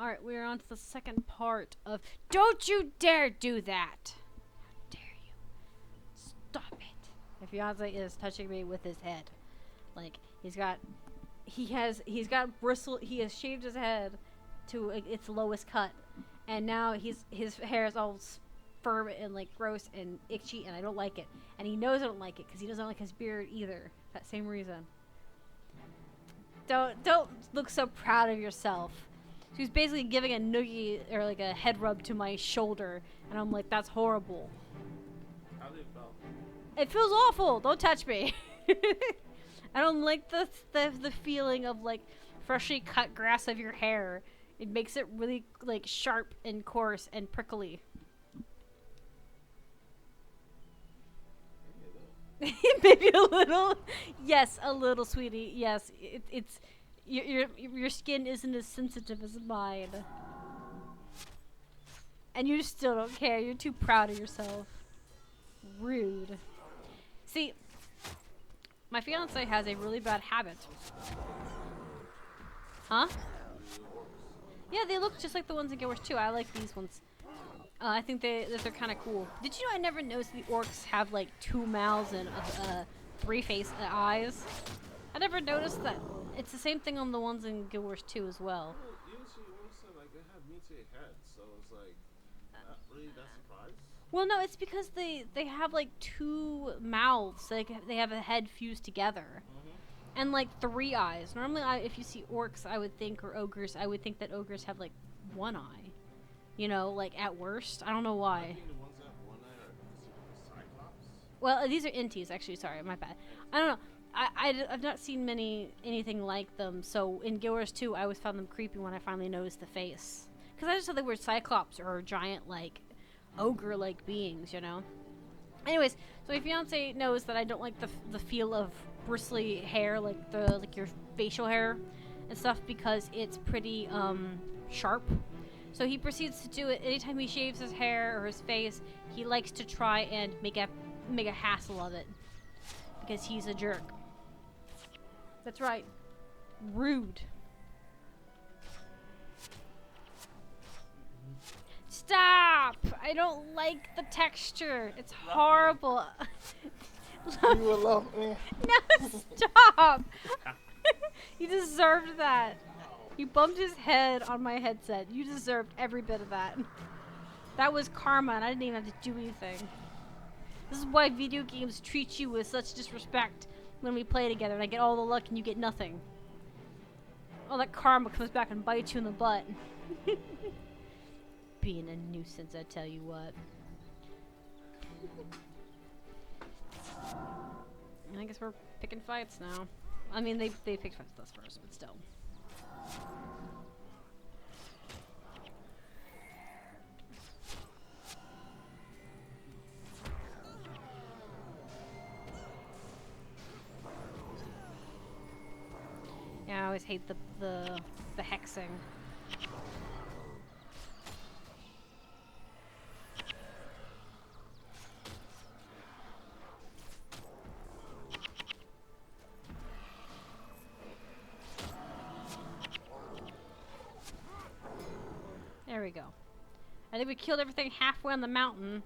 Alright, we're on to the second part of... Don't you dare do that! How dare you? Stop it. My fiance is touching me with his head. Like, he's got bristle, he has shaved his head to its lowest cut. And now his hair is all firm and like gross and itchy, and I don't like it. And he knows I don't like it because he doesn't like his beard either. That same reason. Don't look so proud of yourself. She was basically giving a noogie or like a head rub to my shoulder, and I'm like, that's horrible. How did it feel? It feels awful. Don't touch me. I don't like the feeling of like freshly cut grass of your hair. It makes it really like sharp and coarse and prickly. Maybe a little. Yes, a little, sweetie. Yes, it's your skin isn't as sensitive as mine. And you still don't care. You're too proud of yourself. Rude. See, my fiance has a really bad habit. Huh? Yeah, they look just like the ones in Guild Wars 2. I like these ones. I think they're kind of cool. Did you know I never noticed the orcs have like 2 mouths and 3 eyes? I never noticed that. It's the same thing on the ones in Guild Wars 2 as well. Usually orcs like they have mutated heads, so it's like not really that surprised. Well, no, it's because they have like 2 mouths. They have a head fused together. And like 3 eyes. Normally, if you see orcs, I would think, or ogres, I would think that ogres have like 1 eye. You know, like at worst. I don't know why. I think the ones that have 1 eye are Cyclops. Well, these are inties, actually. Sorry, my bad. I don't know. I've not seen anything like them. So in Guild Wars 2, I always found them creepy when I finally noticed the face. Because I just thought they were Cyclops or giant, like, ogre-like beings, you know? Anyways, so my fiance knows that I don't like the feel of bristly hair, like your facial hair and stuff, because it's pretty sharp. So he proceeds to do it anytime he shaves his hair or his face. He likes to try and make a hassle of it because he's a jerk. That's right. Rude. Stop! I don't like the texture. It's horrible. You will love me. No, stop! You deserved that. He bumped his head on my headset. You deserved every bit of that. That was karma, and I didn't even have to do anything. This is why video games treat you with such disrespect when we play together, and I get all the luck and you get nothing. All that karma comes back and bites you in the butt. Being a nuisance, I tell you what. I guess we're picking fights now. I mean, they picked fights with us first, but still. Yeah, I always hate the hexing. There we go. I think we killed everything halfway on the mountain.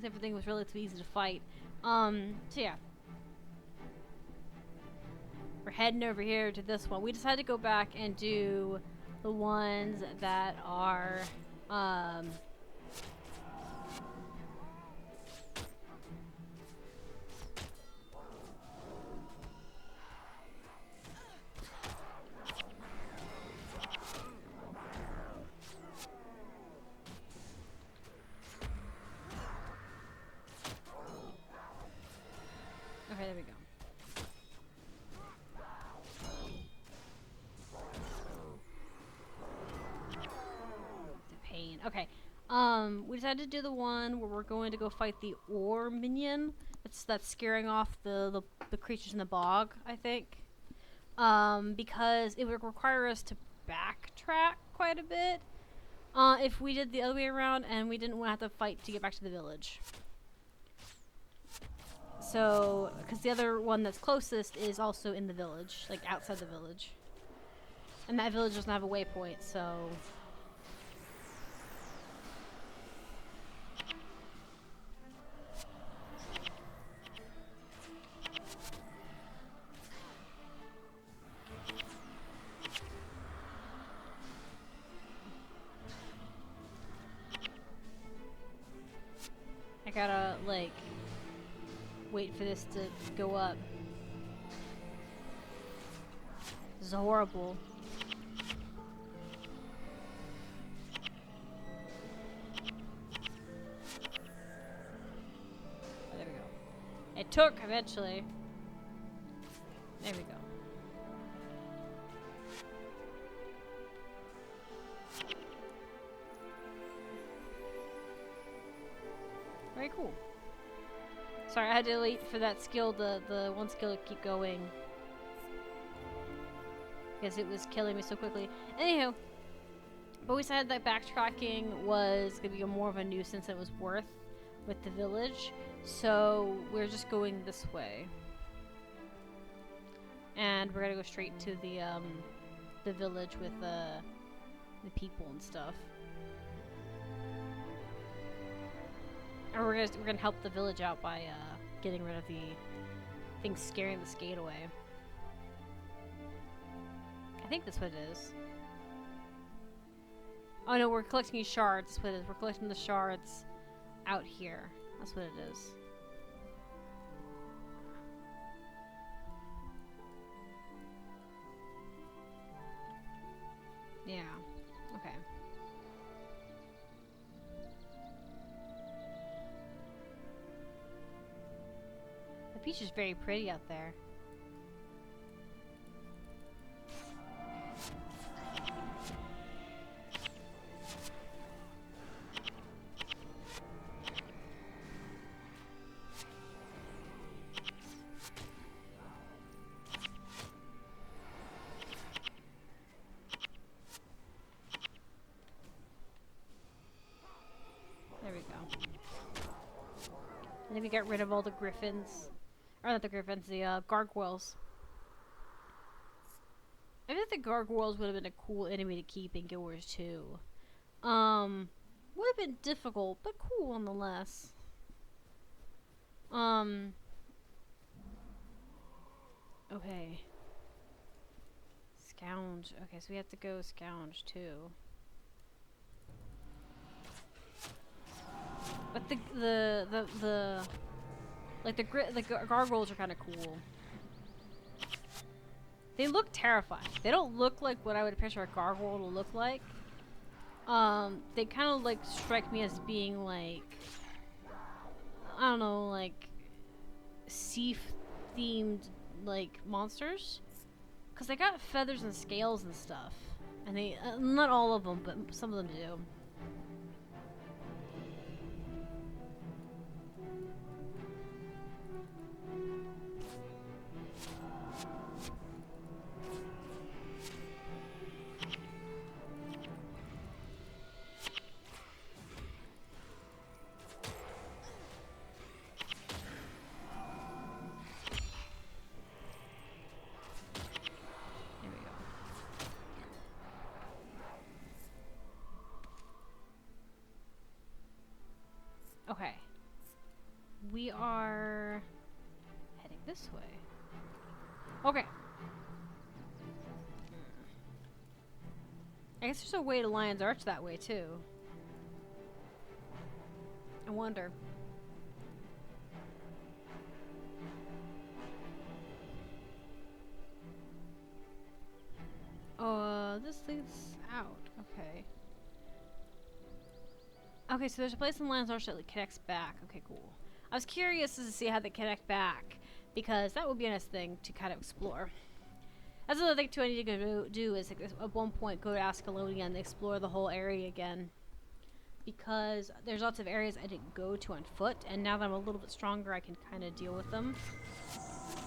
Everything was relatively easy to fight. So yeah. We're heading over here to this one. We decided to go back and do the ones that are, okay, there we go. The pain. Okay. We decided to do the one where we're going to go fight the ore minion. That's scaring off the creatures in the bog, I think. Because it would require us to backtrack quite a bit. If we did the other way around and we didn't want to have to fight to get back to the village. So, because the other one that's closest is also in the village, like outside the village. And that village doesn't have a waypoint, so... I gotta, like, wait for this to go up. This is horrible. Oh, there we go. It took, eventually. There we go. Very cool. Sorry, I had to wait for that skill, the one skill to keep going. Because it was killing me so quickly. Anywho, but we said that backtracking was going to be more of a nuisance than it was worth with the village. So we're just going this way. And we're going to go straight to the village with the people and stuff. Or we're gonna help the village out by getting rid of the things scaring the skate away. I think that's what it is. Oh no, we're collecting these shards. That's what it is. We're collecting the shards out here. That's what it is. Yeah. Okay. The beach is very pretty out there. There we go. And then we get rid of all the griffins. Or not the griffins, the gargoyles. I think the gargoyles would have been a cool enemy to keep in Guild Wars 2. Would have been difficult, but cool nonetheless. Okay. Scourge. Okay, so we have to go Scourge too. But the gargoyles are kind of cool. They look terrifying. They don't look like what I would picture a gargoyle to look like. They kind of like strike me as being like, I don't know, like sea-themed like monsters, because they got feathers and scales and stuff, and they not all of them, but some of them do. Okay. We are heading this way. Okay. I guess there's a way to Lion's Arch that way too. I wonder. This leads out. Okay. Okay, so there's a place in Lion's Arch that connects back. Okay, cool. I was curious to see how they connect back, because that would be a nice thing to kind of explore. That's another thing too I need to go do is at one point go to Ascalonia and explore the whole area again. Because there's lots of areas I didn't go to on foot, and now that I'm a little bit stronger I can kind of deal with them.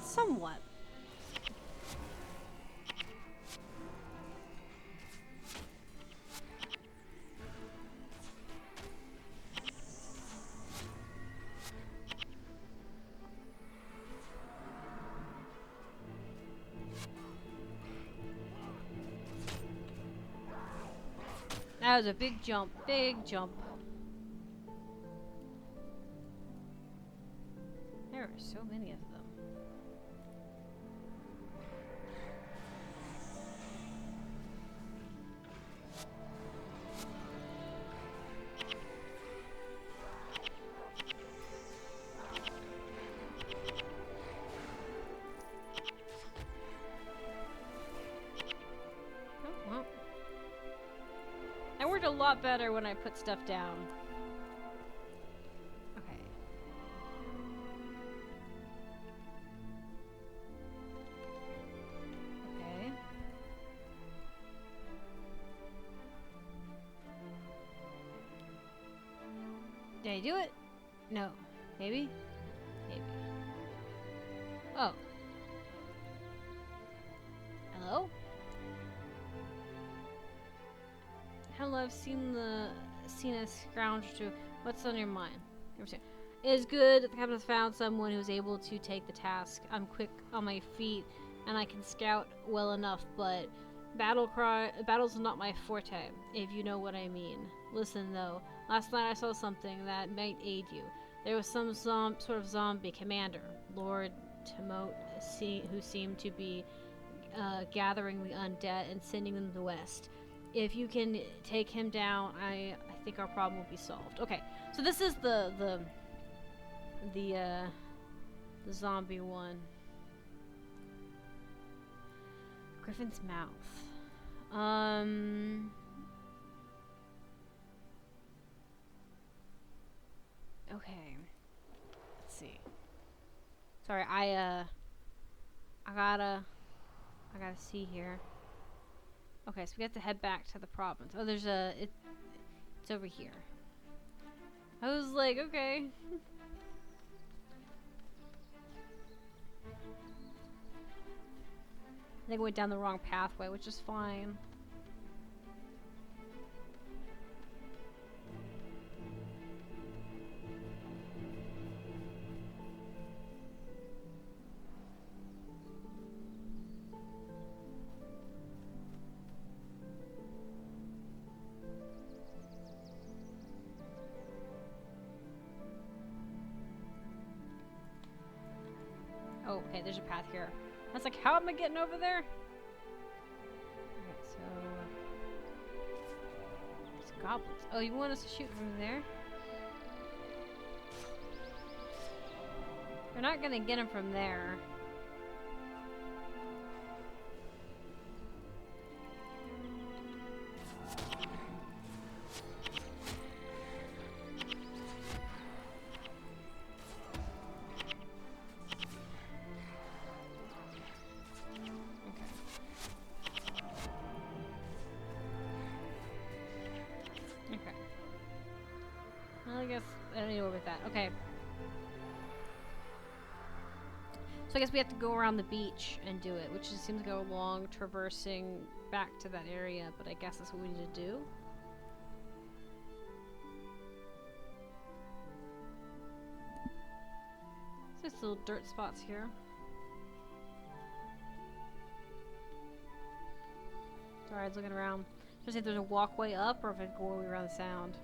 Somewhat. That was a big jump. Big jump. There are so many of them. Oh, well. That worked a lot better when I put stuff down. Okay. Okay. Did I do it? No. Maybe? Maybe. Oh. Hello? Hello, I've seen a scrounger too. What's on your mind? It is good that the captain has found someone who's able to take the task. I'm quick on my feet and I can scout well enough, but battle's not my forte, if you know what I mean. Listen though, last night I saw something that might aid you. There was some sort of zombie commander, Lord Timot, who seemed to be gathering the undead and sending them to the west. If you can take him down, I think our problem will be solved. Okay, so this is the zombie one. Griffin's mouth. Okay. Let's see. Sorry, I gotta see here. Okay, so we have to head back to the province. Oh, there's it's over here. I was like, okay. I think I went down the wrong pathway, which is fine. Oh, okay, there's a path here. I was like, how am I getting over there? Alright, so... It's goblins. Oh, you want us to shoot from there? We're not gonna get him from there. I guess I don't need to worry with that. Okay. So I guess we have to go around the beach and do it, which just seems to go along traversing back to that area, but I guess that's what we need to do. Just little dirt spots here. Sorry, I was looking around. Just see if there's a walkway up or if I go all the way around the sound.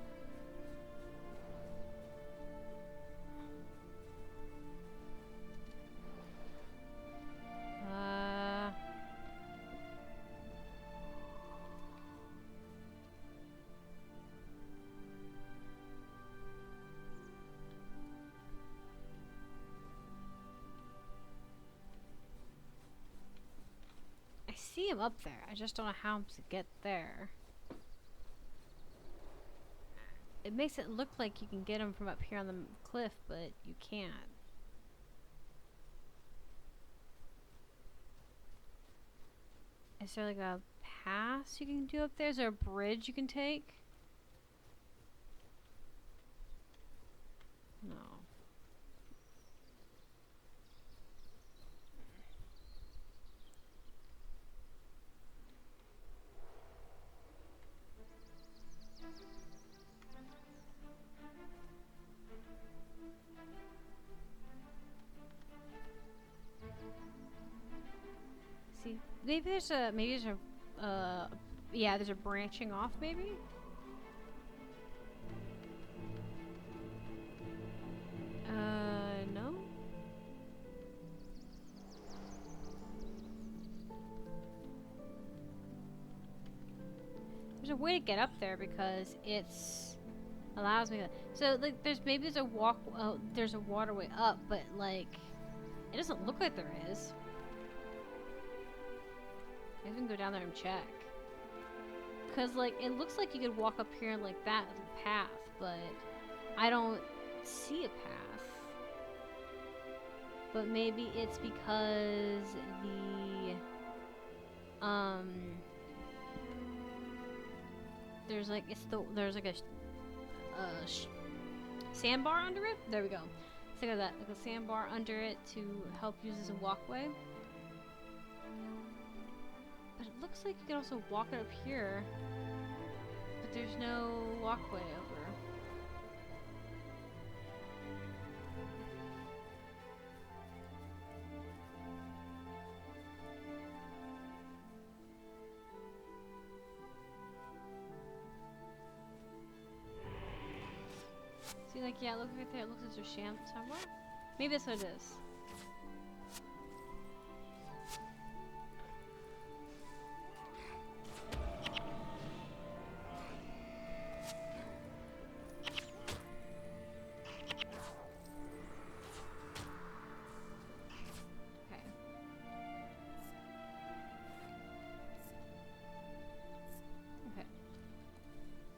I see him up there. I just don't know how to get there. It makes it look like you can get him from up here on the cliff, but you can't. Is there like a pass you can do up there? Is there a bridge you can take? No. See, maybe there's a yeah, there's a branching off maybe? No. There's a way to get up there because it's allows me to. So like, there's a walk. There's a waterway up, but like, it doesn't look like there is. I can go down there and check. Cause like, it looks like you could walk up here like that as a path, but I don't see a path. But maybe it's because there's like a sandbar under it. There we go. Think of that, like a sandbar under it to help use as a walkway. But it looks like you can also walk it up here, but there's no walkway over. See, like, yeah, look right there. It looks like there's a sham somewhere. Maybe that's what it is. Okay. Okay.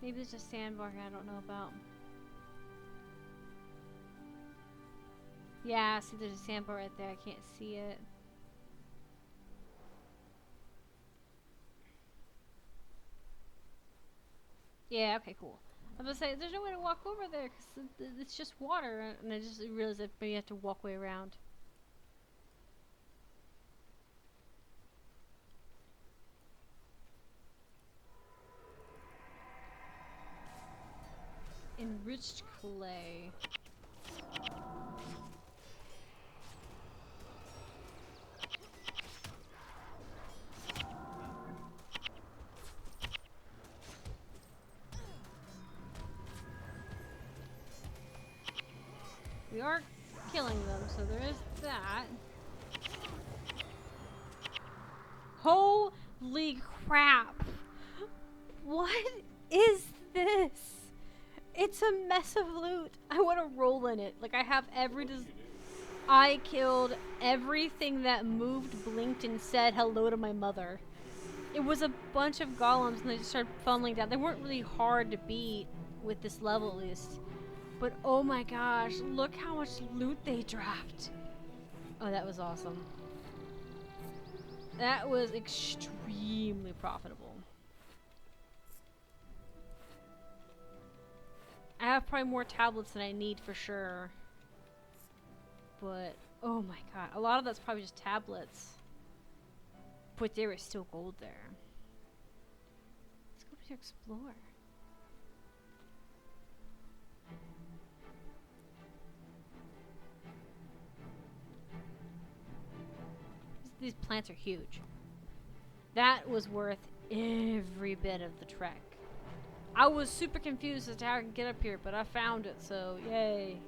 Maybe there's a sandbar here I don't know about. Yeah, see there's a sandbar right there. I can't see it. Yeah, okay, cool. I was gonna say, there's no way to walk over there because it's just water, and I just realized that maybe you have to walk way around. Enriched clay. We are killing them, so there is that. Holy crap! What is this? It's a mess of loot. I want to roll in it. Like, I have every... I killed everything that moved, blinked, and said hello to my mother. It was a bunch of golems, and they just started funneling down. They weren't really hard to beat with this level, at least. But oh my gosh, look how much loot they dropped. Oh, that was awesome. That was extremely profitable. I have probably more tablets than I need for sure. But, oh my god, a lot of that's probably just tablets. But there is still gold there. Let's go over here explore. These plants are huge. That was worth every bit of the trek. I was super confused as to how I could get up here, but I found it, so yay.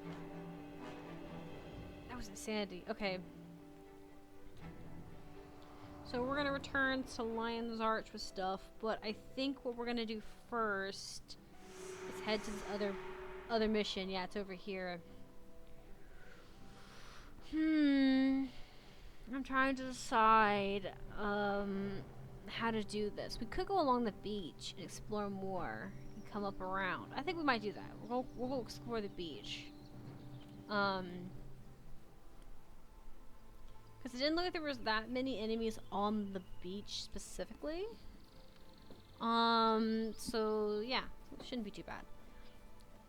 That was insanity. Okay. So we're gonna return to Lion's Arch with stuff, but I think what we're gonna do first is head to this other mission. Yeah, it's over here. I'm trying to decide how to do this. We could go along the beach and explore more and come up around. I think we might do that. We'll go explore the beach. Because it didn't look like there was that many enemies on the beach specifically. So yeah, it shouldn't be too bad.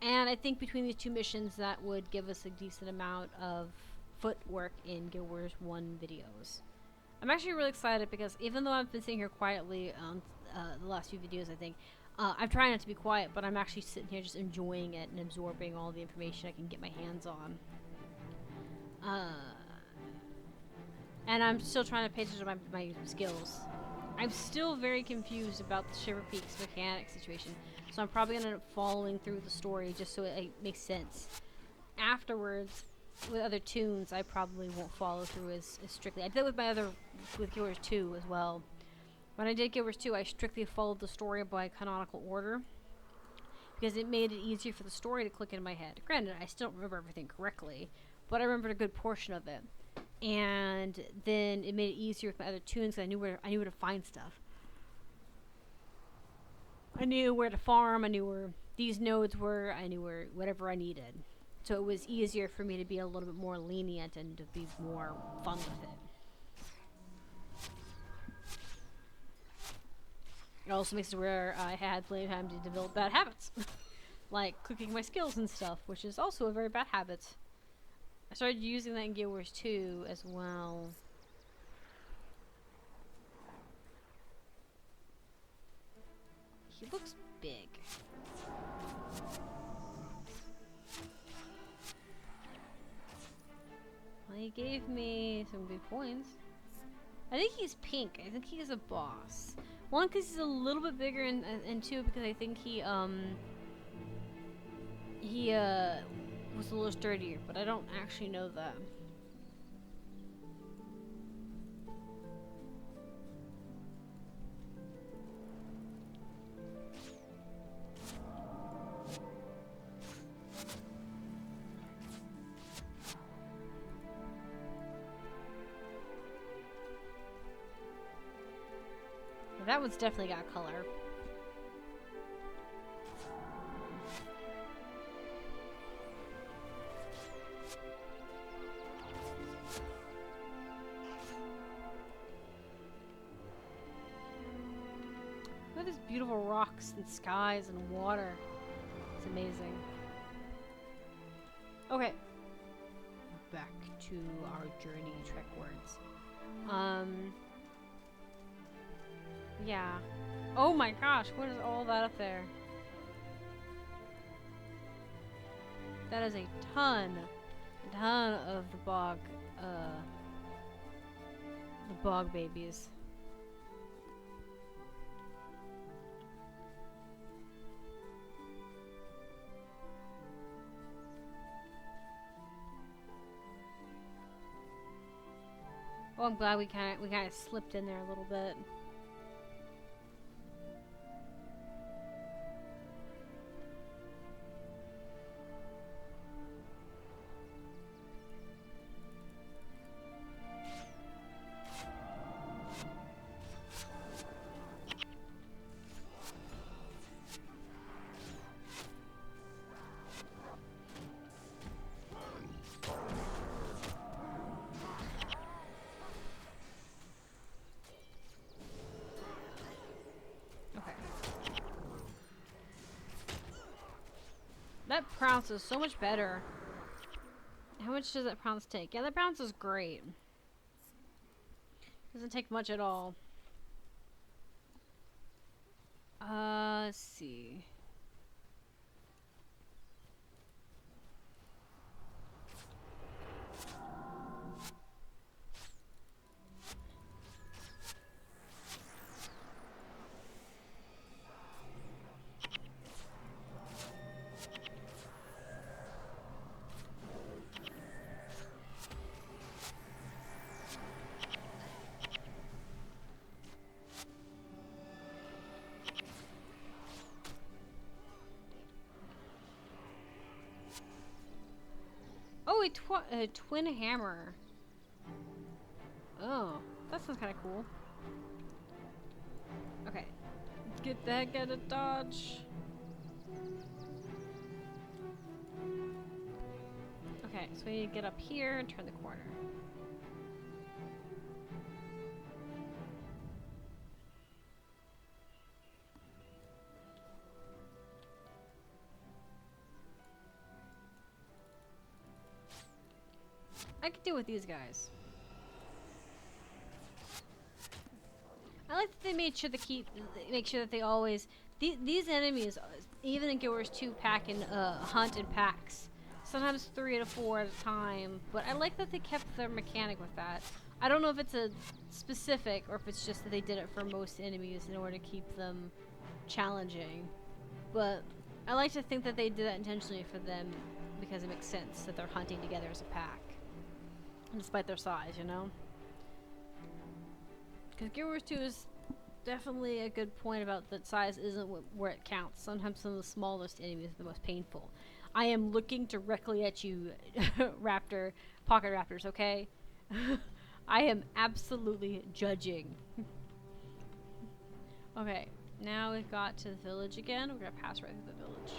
And I think between these two missions, that would give us a decent amount of footwork in Guild Wars 1 videos. I'm actually really excited because even though I've been sitting here quietly on the last few videos, I think, I'm trying not to be quiet, but I'm actually sitting here just enjoying it and absorbing all the information I can get my hands on. And I'm still trying to pay attention to my skills. I'm still very confused about the Shiver Peaks mechanic situation, so I'm probably going to end up following through the story just so it makes sense afterwards. with other tunes, I probably won't follow through as strictly. I did that with my other, with Guild Wars 2 as well. When I did Guild Wars 2, I strictly followed the story by canonical order, because it made it easier for the story to click in my head. Granted, I still don't remember everything correctly, but I remembered a good portion of it. And then it made it easier with my other tunes, because I knew where to find stuff. I knew where to farm, I knew where these nodes were, I knew where whatever I needed. So it was easier for me to be a little bit more lenient and to be more fun with it. It also makes it where I had plenty of time to develop bad habits. Like clicking my skills and stuff, which is also a very bad habit. I started using that in Guild Wars 2 as well. He looks big. Well, he gave me some good points. I think he's pink. I think he is a boss. One, because he's a little bit bigger, and two, because I think he was a little sturdier, but I don't actually know that. That one's definitely got color. Look at these beautiful rocks and skies and water. It's amazing. Okay. Back to our journey trekwards. Yeah. Oh my gosh, what is all that up there? That is a ton of the bog babies. Oh, I'm glad we kind of slipped in there a little bit. That prounce is so much better. How much does that prounce take? Yeah, that prounce is great. Doesn't take much at all. Let's see. Oh, a twin hammer. Oh, that sounds kind of cool. Okay, get the heck out of dodge. Okay, so we need to get up here and turn the corner. I could deal with these guys. I like that they made sure to make sure that they always these enemies, even in Guild Wars 2, pack in hunt in packs. Sometimes 3 to 4 at a time, but I like that they kept their mechanic with that. I don't know if it's a specific or if it's just that they did it for most enemies in order to keep them challenging, but I like to think that they did that intentionally for them because it makes sense that they're hunting together as a pack, despite their size, you know. Because Guild Wars 2 is definitely a good point about that size isn't where it counts. Sometimes some of the smallest enemies are the most painful. I am looking directly at you, Raptor, Pocket Raptors, okay? I am absolutely judging. Okay, now we've got to the village again. We're gonna pass right through the village.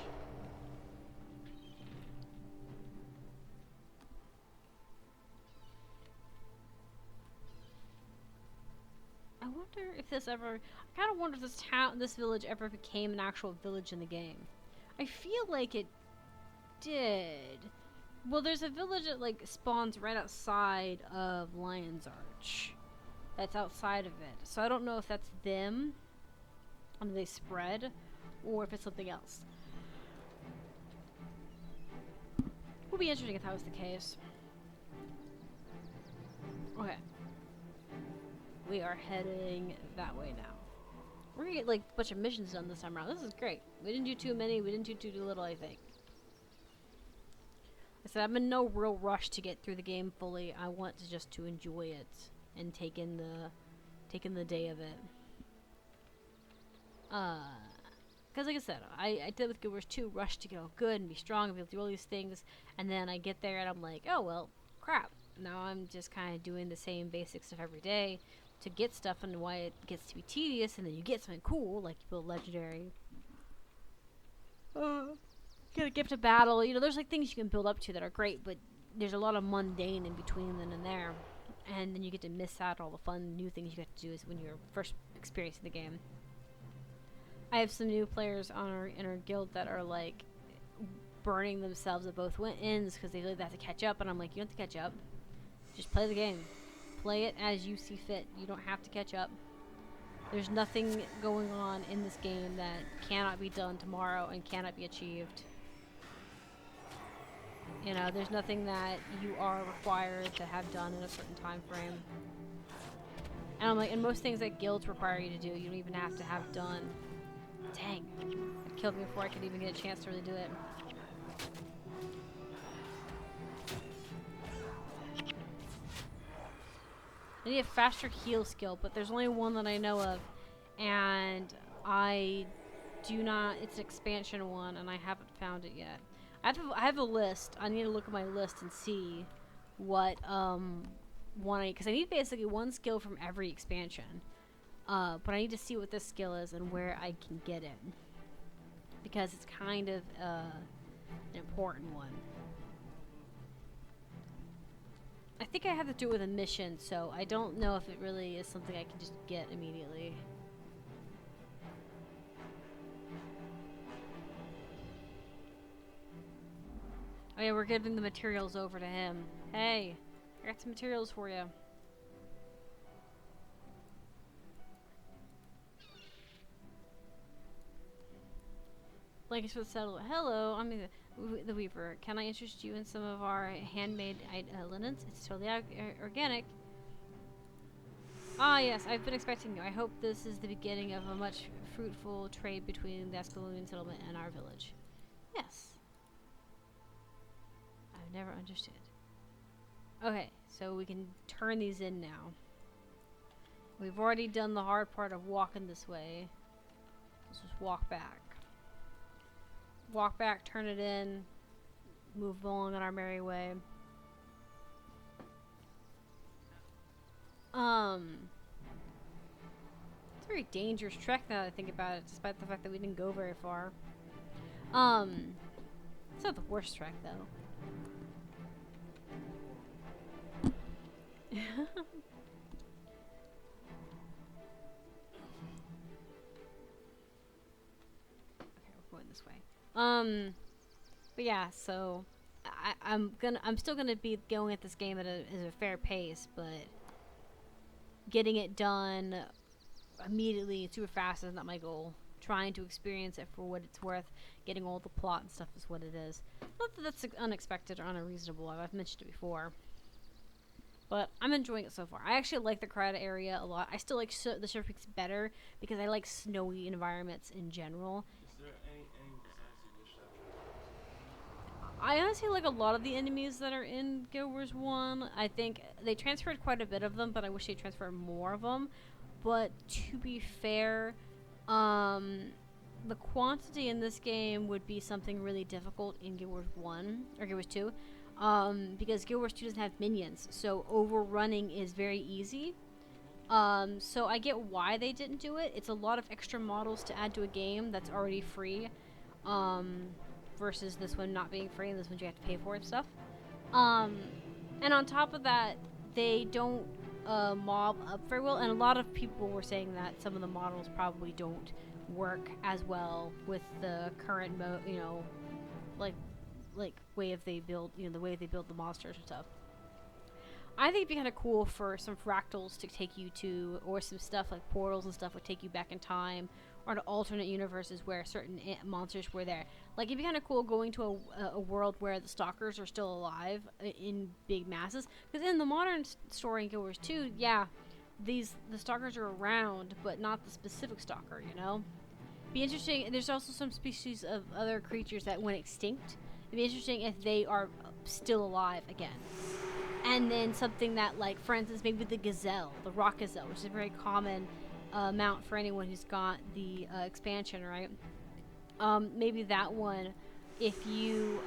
I wonder if this ever... I kind of wonder if this village ever became an actual village in the game. I feel like it did. Well, there's a village that like spawns right outside of Lion's Arch. That's outside of it. So I don't know if that's them, and they spread, or if it's something else. Would be interesting if that was the case. Okay. We are heading that way now. We're gonna get like a bunch of missions done this time around. This is great. We didn't do too many. We didn't do too little, I think. I said I'm in no real rush to get through the game fully. I want to just to enjoy it and take in the day of it. Because like I said, I did with Guild Wars 2, rush to go good and be strong and be able to do all these things, and then I get there and I'm like, oh well, crap. Now I'm just kind of doing the same basic stuff every day to get stuff, and why it gets to be tedious, and then you get something cool, like you build legendary. Get a gift of battle. You know, there's like things you can build up to that are great, but there's a lot of mundane in between then and there. And then you get to miss out all the fun new things you get to do is when you're first experiencing the game. I have some new players on in our guild that are like burning themselves at both ends because they really have to catch up, and I'm like, you don't have to catch up. Just play the game. Play it as you see fit. You don't have to catch up. There's nothing going on in this game that cannot be done tomorrow and cannot be achieved. You know, there's nothing that you are required to have done in a certain time frame. And I'm like, and most things that guilds require you to do, you don't even have to have done. Dang. It killed me before I could even get a chance to really do it. I need a faster heal skill, but there's only one that I know of, and I do not, it's an expansion one, and I haven't found it yet. I have a list. I need to look at my list and see what, because I need basically one skill from every expansion, but I need to see what this skill is and where I can get it, because it's kind of, an important one. I think I have to do it with a mission, so I don't know if it really is something I can just get immediately. Oh yeah, we're giving the materials over to him. Hey, I got some materials for you. Blankets for the settle. Hello, I'm the Weaver. Can I interest you in some of our handmade linens? It's totally organic. Ah, yes, I've been expecting you. I hope this is the beginning of a much fruitful trade between the Ascalonian settlement and our village. Yes. I've never understood. Okay, so we can turn these in now. We've already done the hard part of walking this way. Let's just walk back. Walk back, turn it in, move along on our merry way. It's a very dangerous trek now that I think about it, despite the fact that we didn't go very far. It's not the worst trek though. Okay, we're going this way. But yeah, so I'm still gonna be going at this game at a fair pace, but getting it done immediately, super fast is not my goal. Trying to experience it for what it's worth, getting all the plot and stuff is what it is. Not that that's unexpected or unreasonable. I've mentioned it before. But I'm enjoying it so far. I actually like the crowded area a lot. I still like the Sugar Peaks better because I like snowy environments in general. Is there anything besides the wish I honestly like a lot of the enemies that are in Guild Wars 1. I think they transferred quite a bit of them, but I wish they transferred more of them. But to be fair, um, the quantity in this game would be something really difficult in Guild Wars 1 or Guild Wars 2. Because Guild Wars 2 doesn't have minions, so overrunning is very easy. So I get why they didn't do it. It's a lot of extra models to add to a game that's already free, um, versus this one not being free and this one you have to pay for and stuff. Um, and on top of that, they don't mob up very well, and a lot of people were saying that some of the models probably don't work as well with the current like way of they build, the way they build the monsters and stuff. I think it'd be kind of cool for some fractals to take you to, or some stuff like portals and stuff would take you back in time, or to alternate universes where certain monsters were there. Like, it'd be kind of cool going to a world where the stalkers are still alive in big masses. Because in the modern story in Guild Wars 2, yeah, the stalkers are around, but not the specific stalker, Be interesting. There's also some species of other creatures that went extinct. It'd be interesting if they are still alive again. And then something that, like, for instance, maybe the gazelle, the rock gazelle, which is a very common mount for anyone who's got the expansion, right? Maybe that one, if you,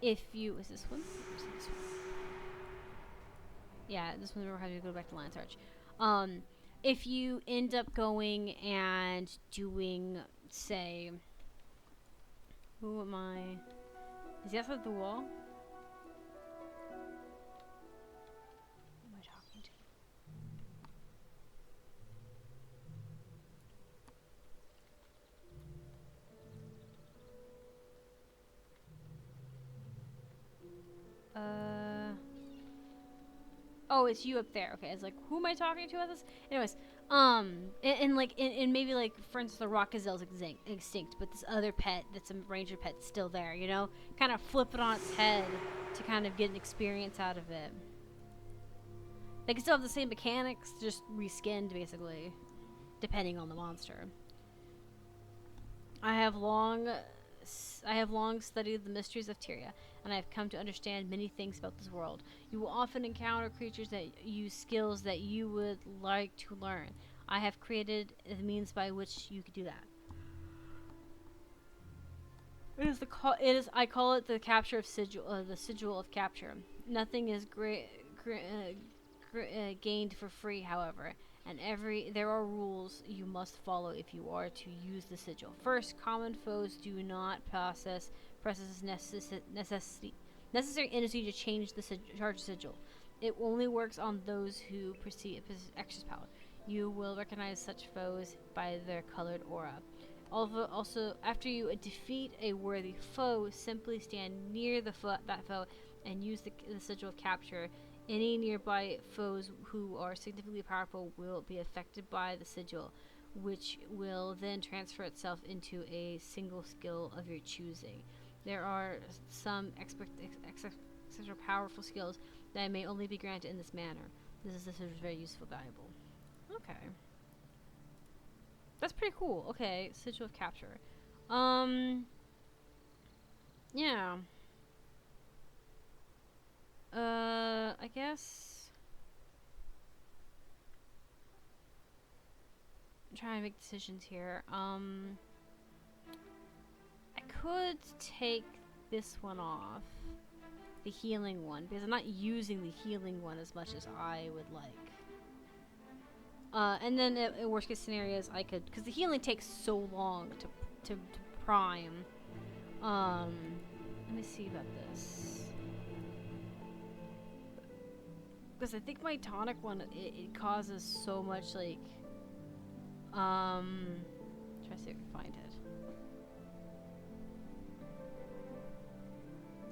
is this one? This one? Yeah, this one we're having to go back to Lion's Arch. If you end up going and doing, say, who am I? Is he outside the wall? Oh, it's you up there. Okay, it's like, who am I talking to at this? Anyways, and maybe, like, for instance, the rock gazelle's extinct, but this other pet that's a ranger pet's still there, Kind of flip it on its head to kind of get an experience out of it. They can still have the same mechanics, just reskinned, basically, depending on the monster. I have long studied the mysteries of Tyria, and I have come to understand many things about this world. You will often encounter creatures that use skills that you would like to learn. I have created the means by which you could do that. I call it the capture of sigil, the sigil of capture. Nothing is gained for free, however, and there are rules you must follow if you are to use the sigil. First, common foes do not process necessary energy to change the charge sigil. It only works on those who perceive extra power. You will recognize such foes by their colored aura. Also, after you defeat a worthy foe, simply stand near that foe and use the sigil of capture. Any nearby foes who are significantly powerful will be affected by the sigil, which will then transfer itself into a single skill of your choosing. There are some extra powerful skills that may only be granted in this manner. This is very useful, valuable. Okay. That's pretty cool. Okay, sigil of capture. Yeah. I guess I'm trying to make decisions here. I could take this one off, the healing one, because I'm not using the healing one as much as I would like. And then in worst case scenarios, I could, because the healing takes so long to prime. Let me see about this. Because I think my tonic one, it causes so much, like, try to see if I can find it.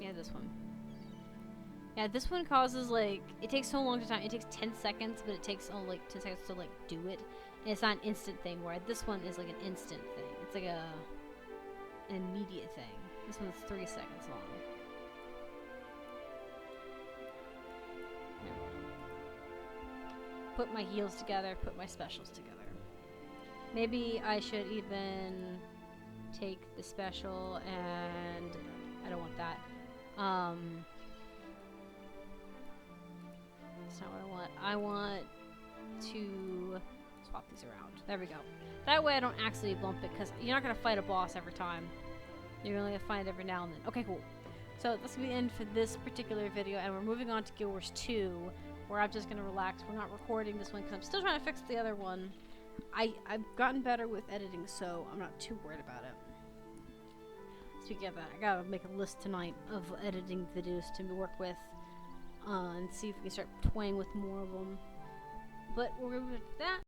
Yeah, this one. Yeah, this one causes, like, it takes so long to time. It takes 10 seconds, but it takes only, like, 10 seconds to, like, do it. And it's not an instant thing, where this one is, like, an instant thing. It's, like, an immediate thing. This one's 3 seconds long. Put my heals together, put my specials together. Maybe I should even take the special and I don't want that. That's not what I want. I want to swap these around. There we go. That way I don't accidentally bump it, because you're not going to fight a boss every time. You're only going to fight it every now and then. Okay, cool. So that's going to be the end for this particular video, and we're moving on to Guild Wars 2, where I'm just going to relax. We're not recording this one, because I'm still trying to fix the other one. I've gotten better with editing, so I'm not too worried about it. Speaking of that, I gotta make a list tonight of editing videos to work with, and see if we can start toying with more of them. But we're going to do that.